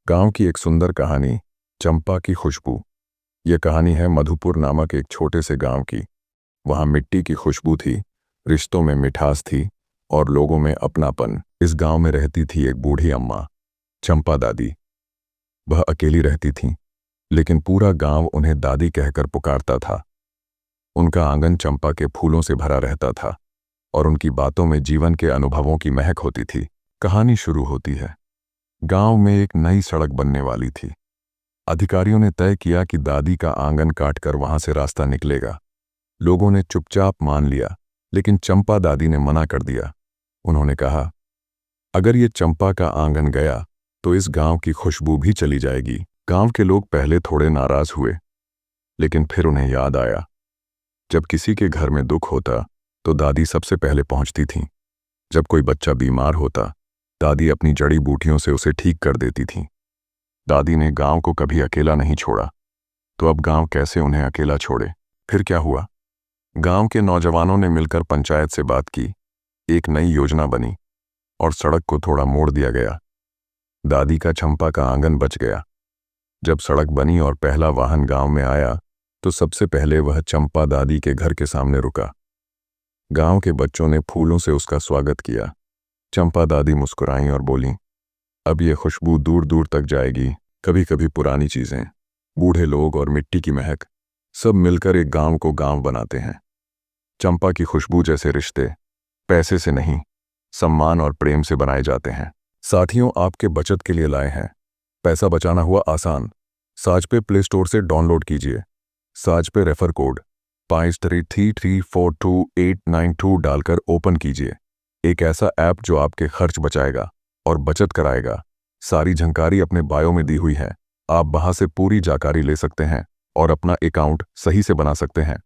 गांव की एक सुंदर कहानी, चंपा की खुशबू। यह कहानी है मधुपुर नामक एक छोटे से गांव की। वहां मिट्टी की खुशबू थी, रिश्तों में मिठास थी और लोगों में अपनापन। इस गांव में रहती थी एक बूढ़ी अम्मा, चंपा दादी। वह अकेली रहती थीं, लेकिन पूरा गांव उन्हें दादी कहकर पुकारता था। उनका आंगन चंपा के फूलों से भरा रहता था और उनकी बातों में जीवन के अनुभवों की महक होती थी। कहानी शुरू होती है। गांव में एक नई सड़क बनने वाली थी। अधिकारियों ने तय किया कि दादी का आंगन काटकर वहां से रास्ता निकलेगा। लोगों ने चुपचाप मान लिया, लेकिन चंपा दादी ने मना कर दिया। उन्होंने कहा, अगर ये चंपा का आंगन गया तो इस गांव की खुशबू भी चली जाएगी। गांव के लोग पहले थोड़े नाराज हुए, लेकिन फिर उन्हें याद आया, जब किसी के घर में दुख होता तो दादी सबसे पहले पहुंचती थीं। जब कोई बच्चा बीमार होता, दादी अपनी जड़ी बूटियों से उसे ठीक कर देती थीं। दादी ने गांव को कभी अकेला नहीं छोड़ा, तो अब गांव कैसे उन्हें अकेला छोड़े। फिर क्या हुआ? गांव के नौजवानों ने मिलकर पंचायत से बात की, एक नई योजना बनी और सड़क को थोड़ा मोड़ दिया गया। दादी का चंपा का आंगन बच गया। जब सड़क बनी और पहला वाहन गांव में आया, तो सबसे पहले वह चंपा दादी के घर के सामने रुका। गांव के बच्चों ने फूलों से उसका स्वागत किया। चंपा दादी मुस्कुराईं और बोलीं, अब ये खुशबू दूर दूर तक जाएगी। कभी कभी पुरानी चीजें, बूढ़े लोग और मिट्टी की महक, सब मिलकर एक गांव को गांव बनाते हैं। चंपा की खुशबू जैसे रिश्ते पैसे से नहीं, सम्मान और प्रेम से बनाए जाते हैं। साथियों, आपके बचत के लिए लाए हैं पैसा बचाना हुआ आसान। साज पे प्ले स्टोर से डाउनलोड कीजिए। साज पे रेफर कोड 53342892 डालकर ओपन कीजिए। एक ऐसा ऐप जो आपके खर्च बचाएगा और बचत कराएगा। सारी जानकारी अपने बायो में दी हुई है। आप वहां से पूरी जानकारी ले सकते हैं और अपना अकाउंट सही से बना सकते हैं।